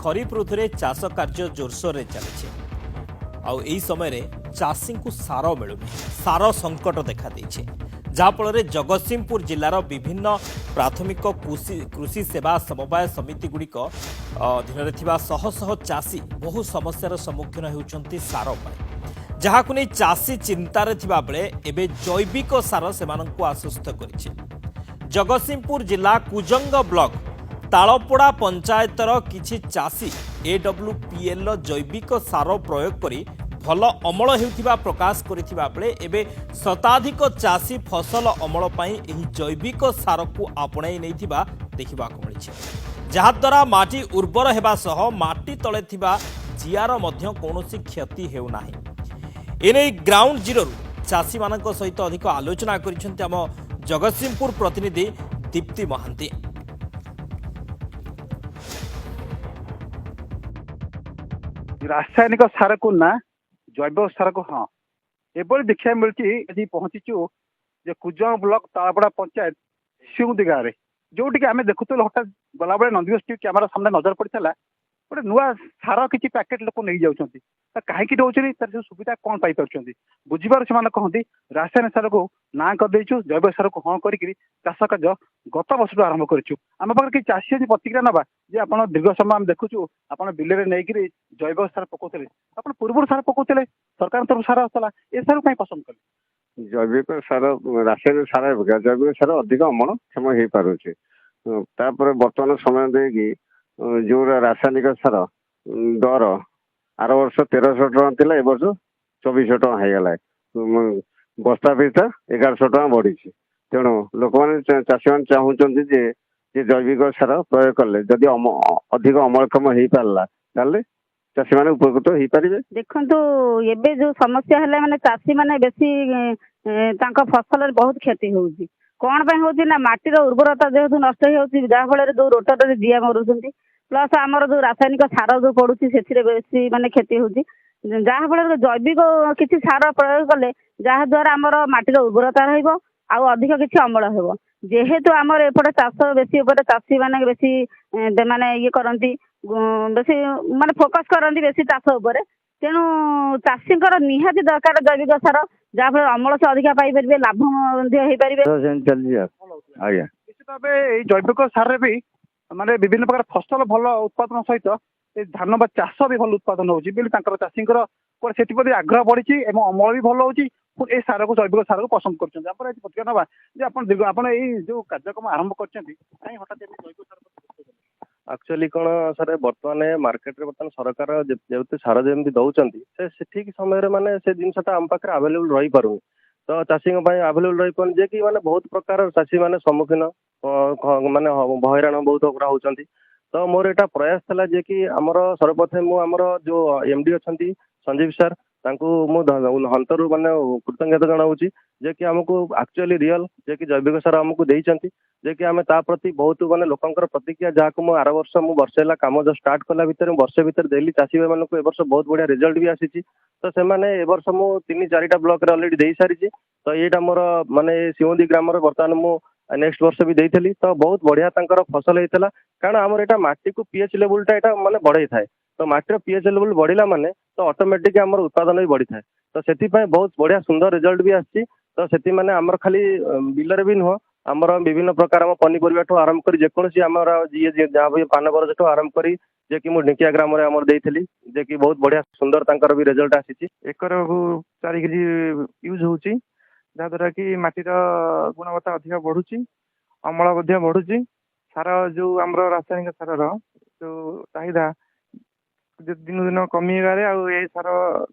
खरीफ ऋतु में चाष कार्य जोरसोर चली आई समय चाषी को सार मिलूनी सार संकट देखा जहाँफल जगतसिंहपुर जिलार विभिन्न प्राथमिक कृषि सेवा समवाय समिति गुड़िक अधीन शह शह चाषी बहु समस्यार सम्मुखीन होती सार पाए जहां नहीं चाषी चिंतार थिबा बेले एबे जैविक सार से आश्वस्त करिछि। जगतसिंहपुर जिला कुजंग ब्लॉक तालपोड़ा पंचायतर किछि चाषी AWPL जैविक सार प्रयोग करी भल अमल हेउथिबा प्रकाश करिथिबा बेले एबे शताधिक चाषी फसल अमल पई एही जैविक सार को आपणाई नैथिबा देखिबा को मिलिछि जहाद्वारा माटी उर्वर हेबा सह माटी तळे थिबा जियार मध्य कोनोसी क्षति हेउ नाही। एने ग्राउंड जीरो चाषी मानक सहित अधिक आलोचना करिसेंति आम जगतसिंहपुर प्रतिनिधि दीप्ति महांती। रासायनिक सार को ना जैव सार को हाँ एभली देखा मिली पहुंचीचु कुजंग ब्लॉक तालपड़ा पंचायत सिंगुदी गाँव में जोटि आम देखुल हठात गला बेले नंदीघोष टीवी कैमेरा सामने नजर पड़ा गोटे नुआ सार किसी पैकेट लोक नहीं जाऊँच कहीं रोचे तार सब सुविधा कौन पाई बुझीबार से कहते रासायनिक सार को ना करदेचु जैव सार को हाँ कर चाष कार्य गत वर्ष आरंभ करूँ आम पाखे कि चाषी आज प्रतिक्रिया ना जे आप दीर्घ समय आम देखुचु आप बिल में नहीं जैव सार पकाउते आप पूर्व सार पकाउते सरकार तरफ सार आसाला ए सार कहीं पसंद कले जैविक सार रासायनिक सार जैविक सार अधिक अमल क्षम हो पारे बर्तमान समय देकी जो रासायनिक सार दर आर वर्ष 1300 टका थिला ए वर्ष 2400 टका होगला बस्ता पिछा 1100 टका बढ़ी तेणु लोक मैंने चाषी मैंने चाहूँगी जे जैविक सार प्रयोग कले जदि अधिक अमलक्षम हो पारा चाषी मैंने उपकृत हो पारे। देखो एबे जो समस्या है माने चाषी मैंने बेसी फसल बहुत क्षति होउची कौन पे होउची ना माटीर उर्वरता जेहेतु नष्ट होउची जहाँफल जो रोटर जिया मरुଛନ୍ତି प्लस आमर जो रासायनिक सार जो पड़ुची से बेसी माने क्षति होउची जहाँफल जैविक किसी सार प्रयोग कले जहाँ द्वारा आमर माटीर उर्वरता रहिबो आउ अधिक किसी अमल हेबो जेहेतु आमर एपटे चाष बेसी चाषी मैंने बेसी माने ये करती बेसी माने फोकस करती बेसी चाष उपर तेणु चाषी निहाती दरकार जैविक सार जहाँफल अमल से अधिक पाइपर लाभ निश्चित भाव जैविक सारे भी माने विभिन्न प्रकार फसल भल उत्पादन सहित धान बा चाष भी भल उत्पादन होची चाषी से आग्रह बढ़ी अमल भी भल होची ए सार को जैविक सार को पसंद कर जो कार्यक्रम आरंभ कर एक्चुअली कौन सर बर्तमान मार्केट रे बर्तमान सरकार जो सार जमी दौरान से ठीक समय माने से जिनसा आम पाखे आवेलेबल रही पार तो चाषी आवेलेबल रही पार जे कि माने बहुत प्रकार चाषी मैंने सम्मुखीन माने हईराण बहुत होती तो मोर एटा प्रयास था जे कि आमर सर्वप्रथम जो MD अच्छा संजीव सर हंतरु माने कृतज्ञता जनाऊँगी जे कि आमको एक्चुअली रियल जे कि जैविक सार आमको देइचंती जे कि आम प्रति बहुत माने लोकंकर प्रतिक्रिया जहाँ को आर वर्ष वर्षे है कम जो स्टार्ट कला भितर वर्षे भितर देली चाषी भाई मानक वर्ष बहुत बढ़िया रिजल्ट भी आसी तो से मैंने वर्ष मु 3-4टा ब्लॉक रे ऑलरेडी दे सारी तो यहाँ मोर माने सिंहुदी ग्राम बर्तमान मु नेक्स्ट वर्ष भी देती तो बहुत बढ़िया फसल होता कारण आमर यहाँ माटी को पीएच लेवलटा यहाँ माने बढ़ई थाए तो माटीर पीएच लेवल बढ़ला माने तो ऑटोमेटिक आमर उत्पादन भी बढ़ी थाए तो से बहुत बढ़िया सुंदर रिजल्ट भी आसी तो से माने आमर खाली बिलरे भी नुह आमर विभिन्न प्रकार आम पनीपरिया आरंभ कर जेकोसी आमर जी जहाँ भी पान बरज आरंभ कर जे कि ढिंकिया ग्राम आमर देइथिली जे कि बहुत बढ़िया सुंदर तांकर भी रिजल्ट आसी एकर 4 केजी यूज होची जहाँद्वारा कि माटीर गुणवत्ता अधिक बढ़ुची अमल बढ़ुची सार जो आम रासायनिक सार जो चाहिदा दिन दिन कमिबारे आ सार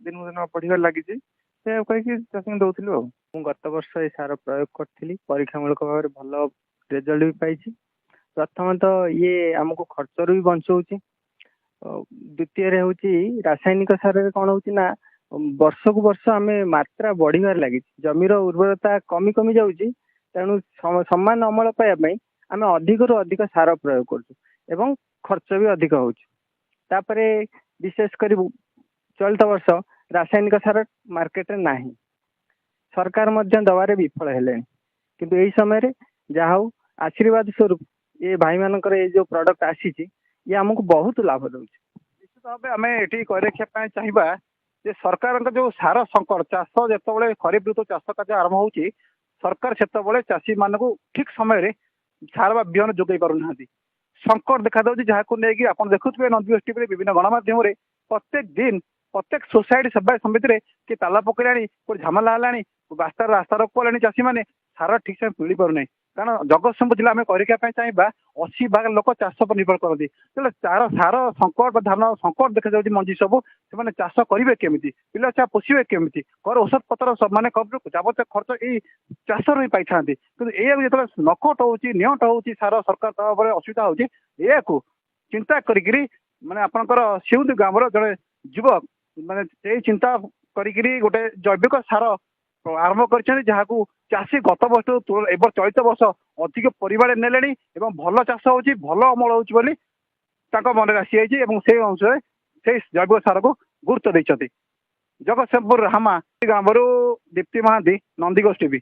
दिन दिन बढ़िबार लगी से कहीं चाषी दौलू गत वर्ष ये सार प्रयोग करी परीक्षामूलक भाव भल रिजल्ट भी पाई प्रथम तो ये आमको खर्च भी बचाऊँ द्वितीय हूँ रासायनिक सारे कौन होना वर्ष को वर्ष आम मात्रा बढ़िबार लगी जमीर उर्वरता कमी कमी जाऊँगी तेणु समान अमल पाइबापी आम अधिक रु अधिक सार प्रयोग कर खर्च भी अधिक होपरे विशेषकर चलित वर्ष रासायनिक सार मार्केट रे नाही सरकार दबारे विफल हेले किंतु यही समय जहा आशीर्वाद स्वरूप ये भाई मानकर ये जो प्रोडक्ट आसी ये आमको बहुत लाभ दौर। ଭାବେ ଆମେ ଏଠି କହି ରଖିବା ପାଇଁ ଚାହିଁବା ଯେ ସରକାରଙ୍କ ଯୋଉ ସାର ସଙ୍କଟ ଚାଷ ଯେତେବେଳେ ଖରିଫ ଋତୁ ଚାଷ କାର୍ଯ୍ୟ ଆରମ୍ଭ ହଉଛି ସରକାର ସେତେବେଳେ ଚାଷୀ ମାନଙ୍କୁ ଠିକ ସମୟରେ ସାର ବା ବିହନ ଯୋଗାଇ ପାରୁନାହାନ୍ତି। ସଙ୍କଟ ଦେଖାଯାଉଛି ଯାହାକୁ ନେଇକି ଆପଣ ଦେଖୁଥିବେ ନନ୍ଦିଘୋଷ ଟିଭିରେ ବିଭିନ୍ନ ଗଣମାଧ୍ୟମରେ ପ୍ରତ୍ୟେକ ଦିନ ପ୍ରତ୍ୟେକ ସୋସାଇଟି ସେବା ସମିତିରେ କିଏ ତାଲା ପକେଇଲାଣି କୋଉଠି ଝାମେଲା ହେଲାଣି ରାସ୍ତା ରୋକ କଲେଣି ଚାଷୀମାନେ ସାର ଠିକ ସେ ମିଳିପାରୁନାହିଁ। କାରଣ ଜଗତସିଂହପୁର ଜିଲ୍ଲା ଆମେ କରିବା ପାଇଁ ଚାହିଁବା 80% ଲୋକ ଚାଷ ଉପରେ ନିର୍ଭର କରନ୍ତି। ତେଣୁ ସାର ସଙ୍କଟ ବା ଧାନ ସଙ୍କଟ ଦେଖାଯାଉଛି ମଞ୍ଜି ସବୁ ସେମାନେ ଚାଷ କରିବେ କେମିତି ପିଲା ଛୁଆ ପୋଷିବେ କେମିତି ଘର ଔଷଧ ପତ୍ର ମାନେ ଯାବତୀୟ ଖର୍ଚ୍ଚ ଏଇ ଚାଷରୁ ହିଁ ପାଇଥାନ୍ତି। କିନ୍ତୁ ଏଇଆକୁ ଯେତେବେଳେ ନକଟ ହଉଛି ନିଅଣ୍ଟ ହଉଛି ସାର ସରକାର ଦେବା ପରେ ଅସୁବିଧା ହଉଛି ଏହାକୁ ଚିନ୍ତା କରିକିରି ମାନେ ଆପଣଙ୍କର ସିଉଁଦୀ ଗ୍ରାମର ଜଣେ ଯୁବକ ମାନେ ସେଇ ଚିନ୍ତା କରିକିରି ଗୋଟେ ଜୈବିକ ସାର ଆରମ୍ଭ କରିଛନ୍ତି ଯାହାକୁ ଚାଷୀ ଗତ ବର୍ଷ ଏବେ ଚଳିତ ବର୍ଷ ଅଧିକ ପରିମାଣରେ ନେଲେଣି ଏବଂ ଭଲ ଚାଷ ହଉଛି ଭଲ ଅମଳ ହଉଛି ବୋଲି ତାଙ୍କ ମନରେ ଆସିଯାଇଛି ଏବଂ ସେଇ ଅନୁସାରେ ସେଇ ଜୈବିକ ସାରକୁ ଗୁରୁତ୍ୱ ଦେଇଛନ୍ତି। ଜଗତସିଂହପୁର ହାମା ଗ୍ରାମରୁ ଦୀପ୍ତି ମହାନ୍ତି, ନନ୍ଦିଘୋଷ ଟିଭି।